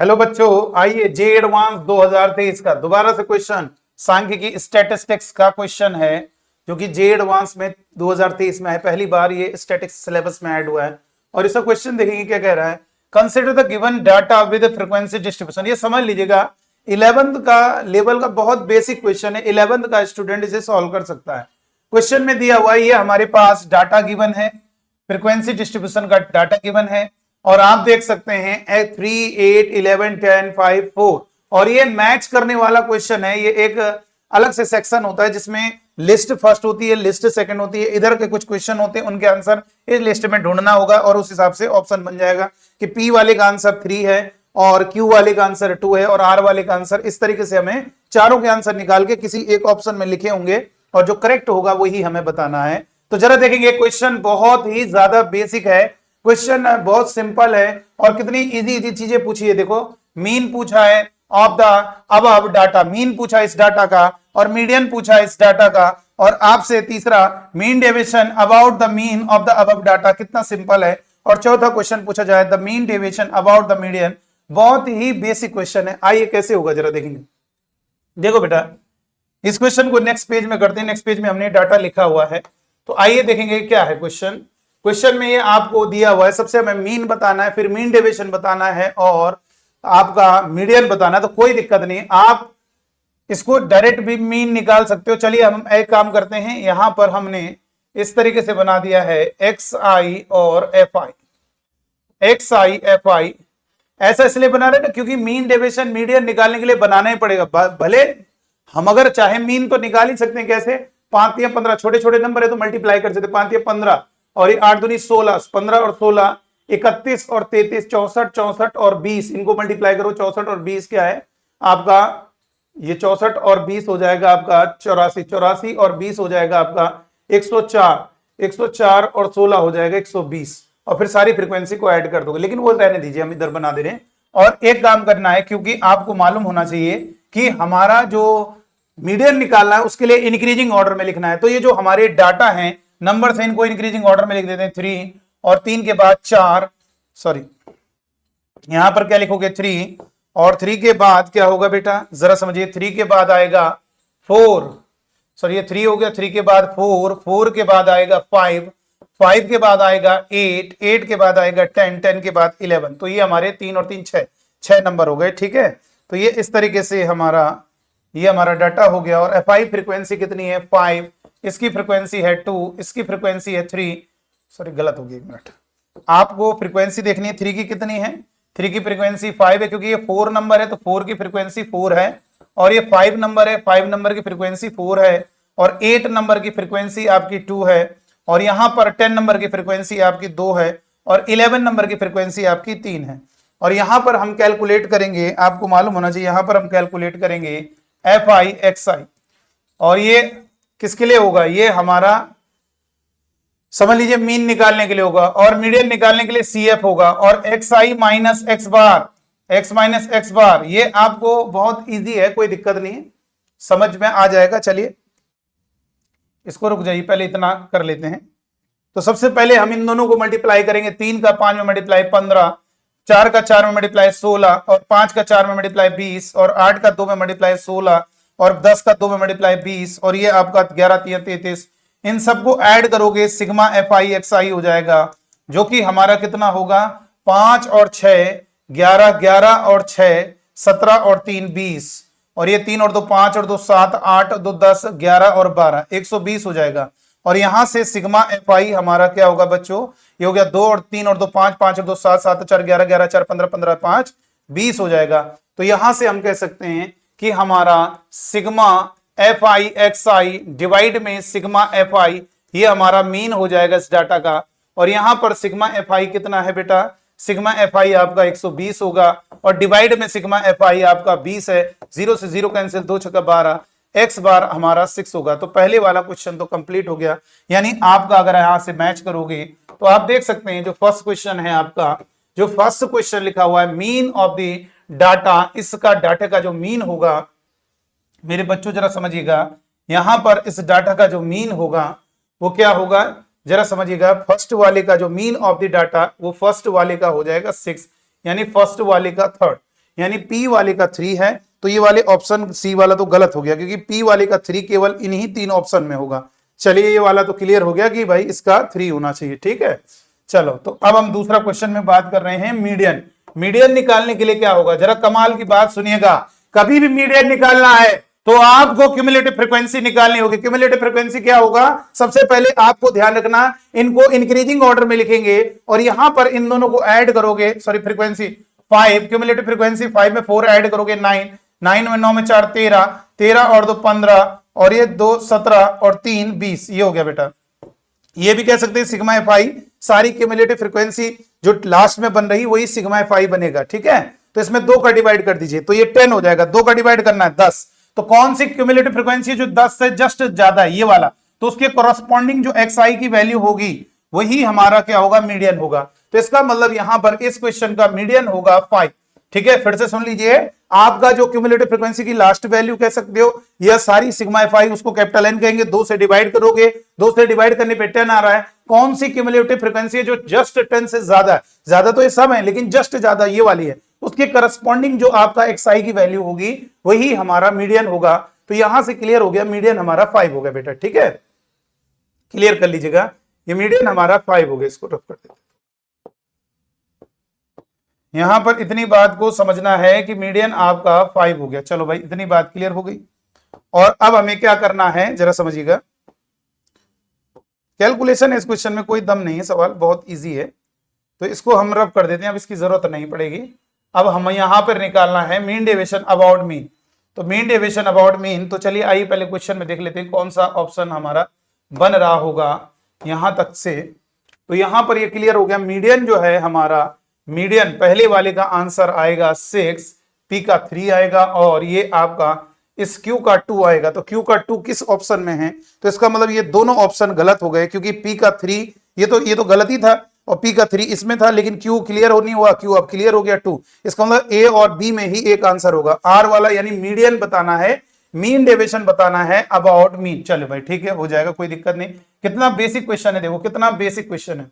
Hello बच्चों, आइए जे advance 2023 का दोबारा से क्वेश्चन सांख्यिकी स्टैटिस्टिक्स का क्वेश्चन है जो कि जे एडवांस में 2023 में है। पहली बार ये स्टैटिक्स सिलेबस में ऐड हुआ है और इसका क्वेश्चन देखेंगे क्या कह रहा है। Consider the given data with frequency distribution. ये समझ लीजिएगा 11th का लेवल का बहुत बेसिक क्वेश्चन है। 11th का स्टूडेंट इसे सॉल्व कर सकता है। क्वेश्चन में दिया हुआ है, ये हमारे पास डाटा गिवन है, फ्रीक्वेंसी डिस्ट्रीब्यूशन का डाटा गिवन है और आप देख सकते हैं 3, 8, 11, 10, 5, 4 और ये मैच करने वाला क्वेश्चन है। ये एक अलग से सेक्शन होता है जिसमें लिस्ट फर्स्ट होती है, लिस्ट सेकंड होती है। इधर के कुछ क्वेश्चन होते हैं, उनके आंसर इस लिस्ट में ढूंढना होगा और उस हिसाब से ऑप्शन बन जाएगा कि पी वाले का आंसर 3 है और क्यू वाले का आंसर 2 है और आर वाले का आंसर। इस तरीके से हमें चारों के आंसर निकाल के किसी एक ऑप्शन में लिखे होंगे और जो करेक्ट होगा वही हमें बताना है। तो जरा देखेंगे, क्वेश्चन बहुत ही ज्यादा बेसिक है, क्वेश्चन बहुत सिंपल है और कितनी इजी इजी चीजें पूछी है। देखो, मीन पूछा है of the above data, mean पूछा इस डाटा का और मीडियन पूछा इस डाटा का और आपसे तीसरा mean deviation about the mean of the above data. कितना सिंपल है। और चौथा क्वेश्चन पूछा जाए the mean deviation about the median. बहुत ही बेसिक क्वेश्चन है। आइए कैसे होगा जरा देखेंगे। देखो बेटा, इस क्वेश्चन को नेक्स्ट पेज में करते हैं। नेक्स्ट पेज में हमने डाटा लिखा हुआ है, तो आइए देखेंगे क्या है क्वेश्चन। क्वेश्चन में ये आपको दिया हुआ है, सबसे हमें मीन बताना है, फिर मीन डेविएशन बताना है और आपका मीडियन बताना है। तो कोई दिक्कत नहीं, आप इसको डायरेक्ट भी मीन निकाल सकते हो। चलिए हम एक काम करते हैं, यहां पर हमने इस तरीके से बना दिया है एक्स आई और F I, X I F I. ऐसा इसलिए बना रहे ना क्योंकि मीन डेविएशन मीडियन निकालने के लिए बनाना ही पड़ेगा। भले हम अगर चाहे मीन तो निकाल ही सकते हैं। कैसे? 5 या 15 छोटे छोटे नंबर है तो मल्टीप्लाई कर सकते, 5 या 15 और ये 8 दूनी 16, 15 और 16 31 और 33 64 64 और 20, इनको मल्टीप्लाई करो। 64 और 20 क्या है आपका, ये 64 और 20 हो जाएगा आपका 84, 84 और 20 हो जाएगा आपका 104, 104 और 16 हो जाएगा 120 और फिर सारी फ्रीक्वेंसी को ऐड कर दोगे। लेकिन वो रहने दीजिए, हम इधर बना दे रहे हैं। और एक काम करना है, क्योंकि आपको मालूम होना चाहिए कि हमारा जो मीडियन निकालना है उसके लिए इंक्रीजिंग ऑर्डर में लिखना है। तो ये जो हमारे डाटा हैं, नंबर है, इनको इंक्रीजिंग ऑर्डर में लिख देते हैं। 3 और 3 के बाद 4, सॉरी यहां पर क्या लिखोगे 3 और 3 के बाद क्या होगा बेटा, जरा समझिए। 3 के बाद आएगा 4, सॉरी ये 3 हो गया। 3 के बाद 4, 4 के बाद आएगा 5, 5 के बाद आएगा 8, 8 के बाद आएगा 10, 10 के बाद 11। तो ये हमारे 3 और 3 6 नंबर हो गए। ठीक है, तो ये इस तरीके से ये हमारा डाटा हो गया। और एफ आई फ्रीक्वेंसी कितनी है 5, इसकी फ्रीक्वेंसी है 2, इसकी फ्रीक्वेंसी है 3, सॉरी गलत हो गई, 1 मिनट। आपको फ्रीक्वेंसी देखनी है 3 की कितनी है, 3 की फ्रीक्वेंसी 5 है क्योंकि ये 4 नंबर है तो 4 की फ्रीक्वेंसी 4 है और ये 5 नंबर है, 5 नंबर की फ्रीक्वेंसी 4 है और 8 नंबर की फ्रीक्वेंसी आपकी 2 है और यहां पर 10 नंबर की फ्रीक्वेंसी आपकी 2 है और 11 नंबर की फ्रीक्वेंसी आपकी 3 है। और यहां पर हम कैलकुलेट करेंगे, आपको मालूम होना चाहिए, यहां पर हम कैलकुलेट करेंगे एफ आई एक्स आई। और ये किसके लिए होगा, ये हमारा समझ लीजिए मीन निकालने के लिए होगा और मीडियन निकालने के लिए सी एफ होगा। और x I minus X bar, x minus X बार, ये आपको बहुत इजी है, कोई दिक्कत नहीं है, समझ में आ जाएगा। चलिए इसको रुक जाइए, पहले इतना कर लेते हैं। तो सबसे पहले हम इन दोनों को मल्टीप्लाई करेंगे। 3 का 5 में मल्टीप्लाई 15, 4 का 4 में मल्टीप्लाई 16 और 5 का 4 में मल्टीप्लाई 20 और 8 का 2 में मल्टीप्लाई 16 और 10 का 2 में मल्टीप्लाई 20 और ये आपका 11 3 33। इन सबको ऐड करोगे, सिग्मा एफ आई एक्स आई हो जाएगा, जो कि हमारा कितना होगा 5 और 6 11, 11 और 6 17 और 3 20 और ये 3 और 2 5 और 2 7 8 और 2 10 11 और 12 120 हो जाएगा। और यहां से सिग्मा एफ आई हमारा क्या होगा बच्चों, ये हो गया 2 और 3 और 2 5, 5 और 2 7, 7 और 4 11, 11 4 15, 15 5 20 हो जाएगा। तो यहां से हम कह सकते हैं कि हमारा sigma F I X I divide में सिग्मा एफ आई, ये हमारा मीन हो जाएगा इस डाटा का। और यहां पर सिग्मा एफ आई कितना है बेटा, सिग्मा एफ आई आपका 120 होगा और डिवाइड में सिग्मा एफ आई आपका 20 है। 0 से 0 कैंसिल, 2 छक्का 12, एक्स बार हमारा 6 होगा। तो पहले वाला क्वेश्चन तो कंप्लीट हो गया। यानी आपका अगर यहां से मैच करोगे तो आप देख सकते हैं जो फर्स्ट क्वेश्चन है आपका, जो फर्स्ट क्वेश्चन लिखा हुआ है मीन ऑफ द डाटा, इसका डाटा का जो मीन होगा मेरे बच्चों जरा समझिएगा, यहां पर इस डाटा का जो मीन होगा वो क्या होगा, जरा समझिएगा। फर्स्ट वाले का जो मीन ऑफ द डाटा वो फर्स्ट वाले का हो जाएगा 6, यानी फर्स्ट वाले का थर्ड। यानी पी वाले का 3 है, तो ये वाले ऑप्शन सी वाला तो गलत हो गया, क्योंकि पी वाले का 3 केवल इन्हीं 3 ऑप्शन में होगा। चलिए ये वाला तो क्लियर हो गया कि भाई इसका 3 होना चाहिए, ठीक है। चलो तो अब हम दूसरा क्वेश्चन में बात कर रहे हैं मीडियन। मीडियन निकालने के लिए क्या होगा, जरा कमाल की बात सुनिएगा। कभी भी मीडियन निकालना है तो आपको क्यूमुलेटिव फ्रीक्वेंसी निकालनी होगी। क्यूमुलेटिव फ्रीक्वेंसी क्या होगा, सबसे पहले आपको ध्यान रखना, इनको इंक्रीजिंग ऑर्डर में लिखेंगे और यहां पर इन दोनों को ऐड करोगे, सॉरी फ्रीक्वेंसी 5, क्यूमुलेटिव फ्रीक्वेंसी 5 में 4 ऐड करोगे 9, 9 में 9 में 4 13, 13 और 2 15 और ये 2 17 और 3 20, ये हो गया बेटा। ये भी कह सकते हैं सिग्मा एफ आई, सारी क्यूमुलेटिव फ्रीक्वेंसी जो लास्ट में बन रही वही सिग्मा एफ आई बनेगा, ठीक है। तो इसमें 2 का डिवाइड कर दीजिए तो ये 10 हो जाएगा, 2 का डिवाइड करना है 10, तो कौन सी क्यूमुलेटिव फ्रीक्वेंसी जो 10 से जस्ट ज्यादा है, ये वाला, तो उसके कॉरस्पॉन्डिंग जो एक्स आई की वैल्यू होगी वही हमारा क्या होगा, मीडियन होगा। तो इसका मतलब यहां पर इस क्वेश्चन का मीडियन होगा 5, ठीक है। फिर से सुन लीजिए, आपका जो क्यूमुलेटिव फ्रीक्वेंसी की लास्ट वैल्यू कह सकते हो, यह सारी सिग्मा एफ आई, उसको कैपिटल एन कहेंगे, 2 से डिवाइड करोगे, 2 से डिवाइड करने पे 10 आ रहा है। कौन सी क्यूमुलेटिव फ्रीक्वेंसी है जो जस्ट 10 से ज्यादा है, ज्यादा तो ये सब है लेकिन जस्ट ज्यादा ये वाली है, उसके करस्पॉन्डिंग जो आपका एक्स आई की वैल्यू होगी वही हमारा मीडियन होगा। तो यहां से क्लियर हो गया, मीडियन हमारा 5 हो गया बेटा, ठीक है। क्लियर कर लीजिएगा, ये मीडियन हमारा 5 हो गया, इसको रफ कर देते। यहां पर इतनी बात को समझना है कि मीडियन आपका 5 हो गया। चलो भाई, इतनी बात क्लियर हो गई। और अब हमें क्या करना है जरा समझिएगा, कैलकुलेशन है इस क्वेश्चन में, कोई दम नहीं है, सवाल बहुत इजी है, तो इसको हम रफ कर देते हैं, अब इसकी जरूरत नहीं पड़ेगी। अब हम यहां पर निकालना है मीन डेविएशन अबाउट मीन, तो मीन डेविएशन अबाउट मीन, तो चलिए आइए पहले क्वेश्चन में देख लेते हैं कौन सा ऑप्शन हमारा बन रहा होगा यहां तक से। तो यहां पर ये क्लियर हो गया, मीडियन जो है हमारा, मीडियन पहले वाले का आंसर आएगा 6, पी का 3 आएगा और ये आपका इस क्यू का 2 आएगा। तो क्यू का 2 किस ऑप्शन में है, तो इसका मतलब ये दोनों ऑप्शन गलत हो गए, क्योंकि पी का 3 ये तो गलत ही था और पी का 3 इसमें था, लेकिन क्यू क्लियर हो नहीं हुआ, क्यू अब क्लियर हो गया 2। इसका मतलब ए और बी में ही एक आंसर होगा, आर वाला, यानी मीडियन बताना है, मीन डेविएशन बताना है अबाउट मीन। चलो भाई ठीक है, हो जाएगा, कोई दिक्कत नहीं। कितना बेसिक क्वेश्चन है, देखो कितना बेसिक क्वेश्चन है।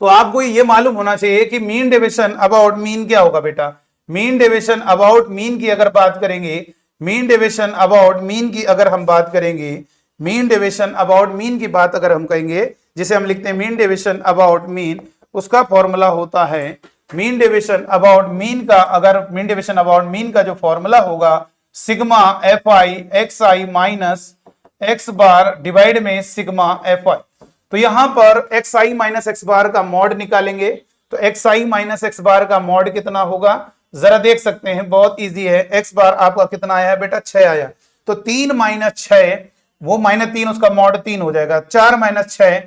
तो आपको ये मालूम होना चाहिए कि मीन डेविएशन अबाउट मीन क्या होगा बेटा। मीन डेविएशन अबाउट मीन की अगर बात करेंगे, मीन डेविएशन अबाउट मीन की अगर हम बात करेंगे, मीन डेविएशन अबाउट मीन की बात अगर हम कहेंगे, जिसे हम लिखते हैं मीन डेविएशन अबाउट मीन, उसका फॉर्मूला होता है मीन डेविएशन अबाउट मीन का, अगर मीन डेविएशन अबाउट मीन का जो फॉर्मूला होगा sigma F I X I minus X bar divide में सिग्मा एफ आई। तो यहां पर x I minus X bar का मॉड निकालेंगे, तो x I minus X bar का मॉड कितना होगा, जरा देख सकते हैं, बहुत इजी है। एक्स बार आपका कितना आया है बेटा, 6 आया, तो 3 माइनस 6, वो -3 उसका मॉड 3 हो जाएगा, 4 माइनस 6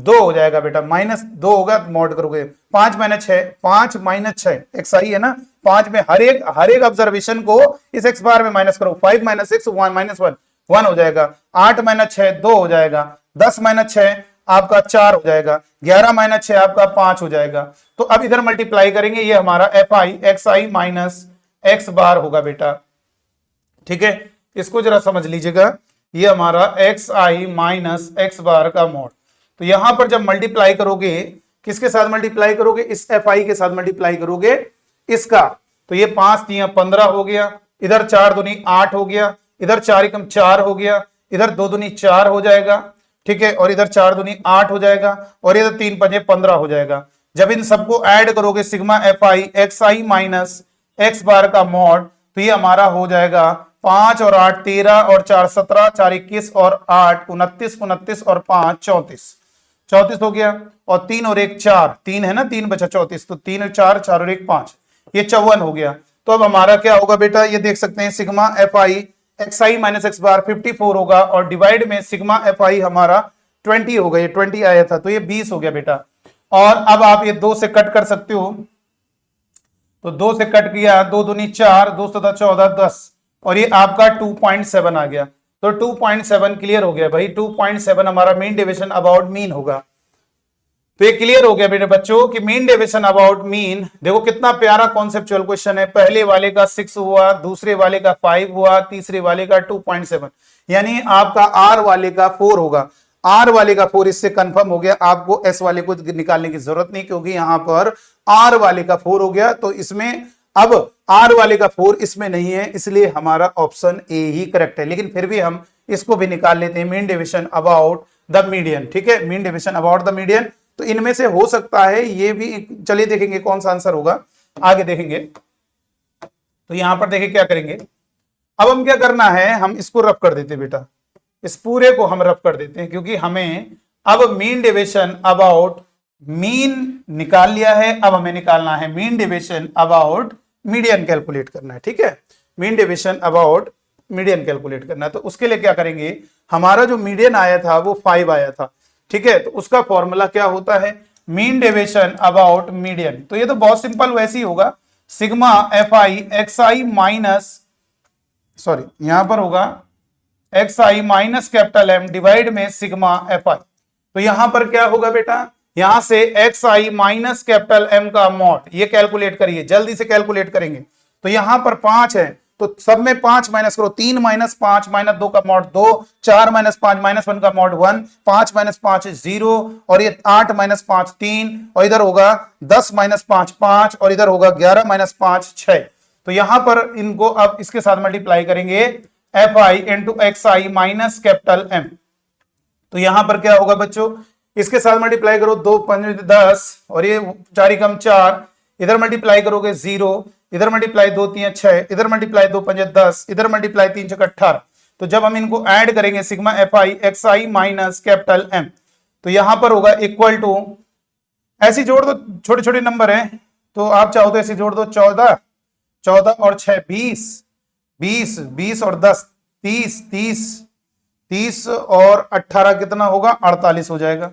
2 हो जाएगा बेटा, -2 होगा, मॉड करोगे 5 माइनस 6, 5 माइनस 6 एक्स आई है ना, 5 में हर एक ऑब्जर्वेशन को इस एक्स बार में माइनस करो, 5 माइनस 6 1 माइनस 1 हो जाएगा, 8 माइनस 6 2 हो जाएगा, 10 माइनस 6 आपका 4 हो जाएगा, 11 माइनस 6 आपका 5 हो जाएगा। तो अब इधर मल्टीप्लाई करेंगे, ये हमारा F I X I minus X bar होगा बेटा, ठीक है। इसको जरा समझ लीजिएगा, ये हमारा x I minus X bar का मॉड। तो यहां पर जब मल्टीप्लाई करोगे, किसके साथ मल्टीप्लाई करोगे, इस एफ आई के साथ मल्टीप्लाई करोगे इसका, तो ये 5 3 15 हो गया, इधर 4 दूनी 8 हो गया, इधर 4 एकम 4 हो गया, इधर 2 दूनी 4 हो जाएगा, ठीक है, और इधर 4 दूनी 8 हो जाएगा, और इधर 3 पंजे 15 हो जाएगा। जब इन सबको ऐड करोगे sigma F I X I minus X bar का मॉड, तो ये हमारा हो जाएगा 5 और 8 13 और 4 17, 4 21 और 8 29, 29 और 5 34, 34 हो गया, और 3 और 1 4, 3 है ना, 3 बचा 34, तो 3 और 4 4 और 1 5, ये 54 हो गया। तो अब हमारा क्या होगा बेटा, ये देख सकते हैं sigma F I X I minus X bar 54 होगा, और डिवाइड में सिग्मा एफ आई हमारा 20 हो गया, ये 20 आया था, तो ये 20 हो गया बेटा। और अब आप ये 2 से कट कर सकते हो, तो 2 से कट किया, 2 दूनी 4, 2 17 14 10, और ये आपका 2.7 आ गया, तो 2.7 क्लियर हो गया भाई, 2.7 हमारा मीन डेविएशन अबाउट मीन होगा। तो ये क्लियर हो गया बेटे बच्चों कि मीन डेविएशन अबाउट मीन, देखो कितना प्यारा कॉन्सेप्चुअल क्वेश्चन है। पहले वाले का 6 हुआ, दूसरे वाले का 5 हुआ, तीसरे वाले का 2.7, यानी आपका आर वाले का 4 होगा, आर वाले का 4 इससे कंफर्म हो गया। आपको एस वाले को निकालने की जरूरत नहीं, क्योंकि यहां पर आर वाले का 4 हो गया, तो इसमें अब आर वाले का 4 इसमें नहीं है, इसलिए हमारा ऑप्शन ए ही करेक्ट है। लेकिन फिर भी हम इसको भी निकाल लेते हैं, mean deviation about the median. ठीक है, mean deviation about the median, तो इनमें से हो सकता है ये भी। चलिए देखेंगे कौन सा आंसर होगा, आगे देखेंगे। तो यहां पर देखिए क्या करेंगे, अब हम क्या करना है, हम इसको रफ कर देते हैं बेटा, इस पूरे को हम रफ कर देते हैं, क्योंकि हमें अब मीन डेविएशन अबाउट मीन निकाल लिया है, अब हमें निकालना है mean deviation about median calculate करना है। ठीक है, mean deviation about median calculate करना है। तो उसके लिए क्या करेंगे, हमारा जो मीडियन आया था वो 5 आया था। ठीक है, तो उसका फॉर्मूला क्या होता है, मीन डेविएशन अबाउट मीडियन। तो ये तो बहुत सिंपल वैसे ही होगा, sigma F I X I minus, sorry यहां पर होगा x I minus capital M divide में सिग्मा एफ आई। तो यहां पर क्या होगा बेटा, यहां से x I minus capital M का मॉड, ये कैलकुलेट करिए, जल्दी से कैलकुलेट करेंगे। तो यहां पर 5 है, तो सब में 5 माइनस करो, 3 माइनस 5 माइनस 2 का मॉड 2, 4 माइनस 5 माइनस 1 का मॉड 1, 5 माइनस 5 0, और ये 8 माइनस 5 3, और इधर होगा 10 माइनस 5 5, और इधर होगा 11 माइनस 5 6। तो यहां पर इनको अब इसके साथ मल्टीप्लाई करेंगे, F I into X I minus capital M. तो यहां पर क्या होगा बच्चों, इसके साथ मल्टीप्लाई करो, 2 5 10, और ये 4 कम 4, इधर मल्टीप्लाई करोगे 0, इधर मल्टीप्लाई 2 3 6, इधर मल्टीप्लाई 2 5 10, इधर मल्टीप्लाई 3 6 18। तो जब हम इनको ऐड करेंगे, sigma F I X I minus capital M, तो यहां पर होगा इक्वल टू, ऐसी जोड़ दो, छोटे छोटे नंबर हैं तो आप चाहो तो ऐसे जोड़ दो, 14 14 और 6 20, 20 20 और 10 30 30 30 और 18 कितना होगा, 48 हो जाएगा।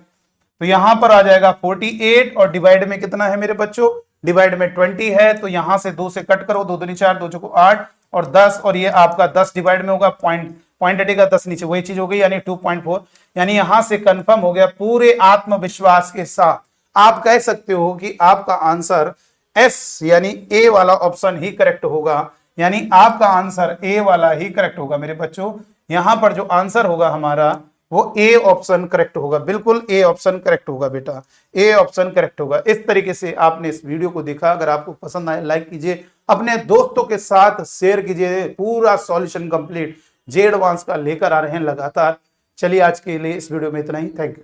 तो यहां पर आ जाएगा 48, और डिवाइड में कितना है मेरे बच्चों, डिवाइड में 20 है, तो यहां से 2 से कट करो, 2 दूनी 4, 2 चौको 8 और 10, और ये आपका 10 डिवाइड में होगा, पॉइंट हटेगा 10 नीचे, वही चीज हो गई, यानी 2.4। यानी यहां से कंफर्म हो गया, पूरे आत्मविश्वास के साथ आप कह सकते हो कि आपका आंसर एस यानी ए वाला ऑप्शन ही करेक्ट होगा, यानी आपका आंसर ए वाला ही करेक्ट होगा मेरे बच्चों। यहां पर जो आंसर होगा हमारा वो ए ऑप्शन करेक्ट होगा, बिल्कुल ए ऑप्शन करेक्ट होगा बेटा, ए ऑप्शन करेक्ट होगा। इस तरीके से आपने इस वीडियो को देखा, अगर आपको पसंद आए लाइक कीजिए, अपने दोस्तों के साथ शेयर कीजिए। पूरा सॉल्यूशन कंप्लीट जे एडवांस का लेकर आ रहे हैं लगातार। चलिए आज के लिए इस वीडियो में इतना ही, थैंक यू।